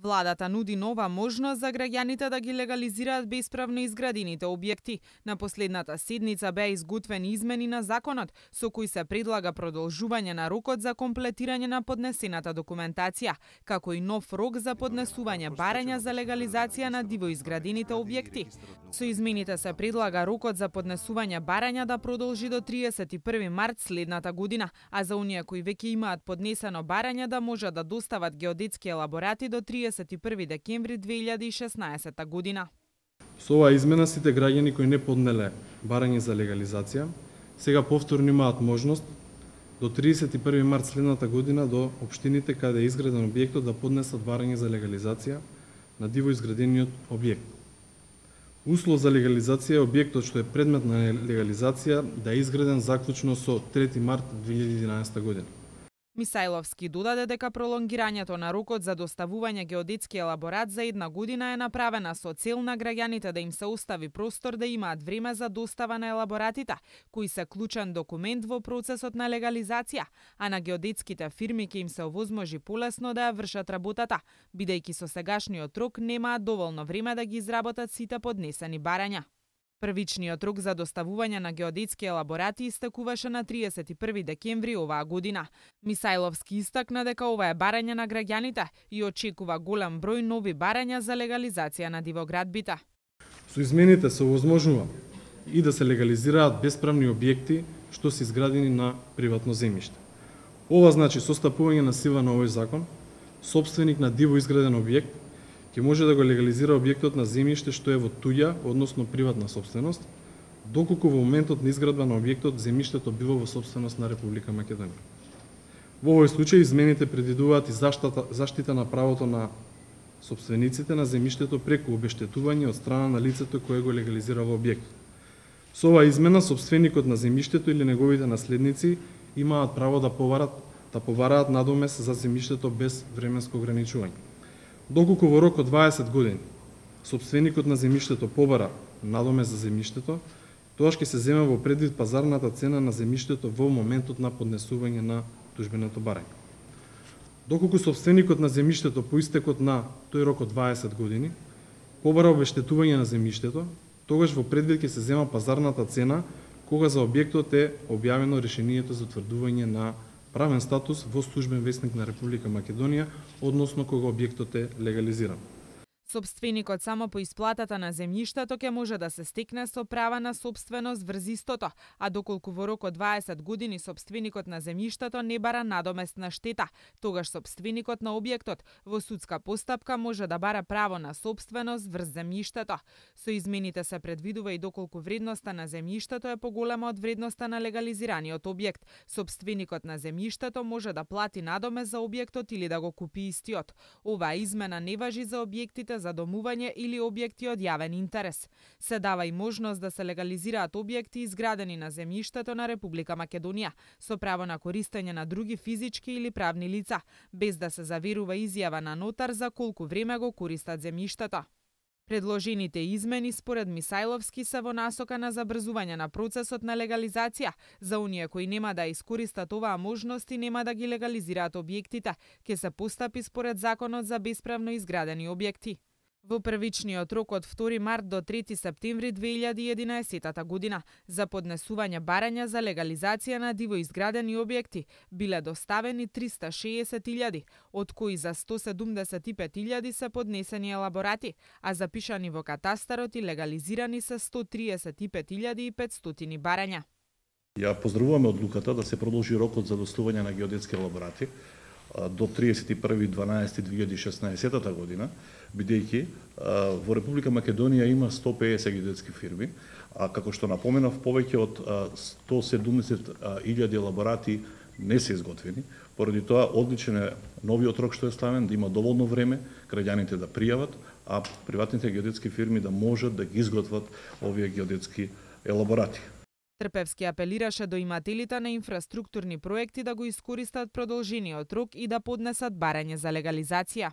Владата нуди нова можност за граѓаните да ги легализираат бесправно изградените објекти. На последната седница беа изготвени измени на законот, со кои се предлага продолжување на рокот за комплетирање на поднесената документација, како и нов рок за поднесување барања за легализација на диво изградените објекти. Со измените се предлага рокот за поднесување барања да продолжи до 31 март следната година, а за оние кои веќе имаат поднесено барање да можат да достават геодетски елаборати до 31 декември 2016 година. Со оваа измена сите граѓани кои не поднеле барање за легализација, сега повторно имаат можност до 31 март следната година до општините каде е изграден објектот да поднесат барање за легализација на диво изградениот објект. Услов за легализација е објектот што е предмет на легализација да е изграден заклучно со 3 март 2011 година. Мисајловски додаде дека пролонгирањето на рокот за доставување геодетски елаборат за 1 година е направена со цел на граѓаните да им се остави простор да имаат време за достава на елаборатите, кои се клучен документ во процесот на легализација, а на геодетските фирми ќе им се овозможи полесно да ја вршат работата, бидејќи со сегашниот рок немаат доволно време да ги изработат сите поднесени барања. Првичниот рок за доставување на геодетски елаборати истекуваше на 31 декември оваа година. Мисајловски истакна дека ова е барање на граѓаните и очекува голем број нови барања за легализација на дивоградбите. Со измените се овозможува и да се легализираат бесправни објекти што се изградени на приватно земјиште. Ова значи состапување на сила на овој закон, сопственик на диво изграден објект ќе може да го легализира објектот на земјиште што е во туѓа, односно приватна собственост, доколку во моментот на изградба на објектот земјиштето било во собственост на Република Македонија. Во овој случај измените предвидуваат и заштита на правото на собствениците на земјиштето преку обештетување од страна на лицето кое го легализирало објектот. Со оваа измена собственикот на земјиштето или неговите наследници имаат право да побараат надомест за земјиштето без временско ограничување. Доколку во рок од 20 години собственикот на земјиштето побара надомест за земјиштето, тоа ќе се земе во предвид пазарната цена на земјиштето во моментот на поднесување на тужбеното барање. Доколку собственикот на земјиштето по истекот на тој рок од 20 години побара обештетување на земјиштето, тогаш во предвид ќе се зема пазарната цена кога за објектот е објавено решението за утврдување на правен статус во Службен весник на Република Македонија, односно кога објектот е легализиран. Собственикот само по исплатата на земјиштето ќе може да се стекне со права на собственост врз истото, а доколку во рок од 20 години собственикот на земјиштето не бара надомест на штета, тогаш собственикот на објектот во судска постапка може да бара право на собственост врз земјиштето. Со измените се предвидува и доколку вредноста на земјиштето е поголема од вредноста на легализираниот објект, собственикот на земјиштето може да плати надомест за објектот или да го купи истиот. Оваа измена не важи за објектите за домување или објекти од јавен интерес. Се дава и можност да се легализираат објекти изградени на земјиштето на Република Македонија, со право на користење на други физички или правни лица, без да се заверува изјава на нотар за колку време го користат земјиштето. Предложените измени според Мисајловски се во насока на забрзување на процесот на легализација за оние кои нема да искористат оваа можност и нема да ги легализираат објектите, ќе се постапи според законот за бесправно изградени објекти. Во првичниот рок од 2 март до 3 септември 2011 година за поднесување барања за легализација на диво изградени објекти биле доставени 360.000, од кои за 175.000 се поднесени елаборати, а запишани во катастарот и легализирани се 135.500 барања. Ја поздравуваме одлуката да се продолжи рокот за доставување на геодетски елаборати до 31.12.2016 година, бидејќи во Република Македонија има 150 геодетски фирми, а како што напоменав, повеќе од 170.000 елаборати не се изготвени. Поради тоа, одличен е новиот рок што е ставен, да има доволно време граѓаните да пријават, а приватните геодетски фирми да можат да ги изготват овие геодетски елаборати. Трпевски апелираше до имателите на инфраструктурни проекти да го искористат продолжениот рок и да поднесат барање за легализација.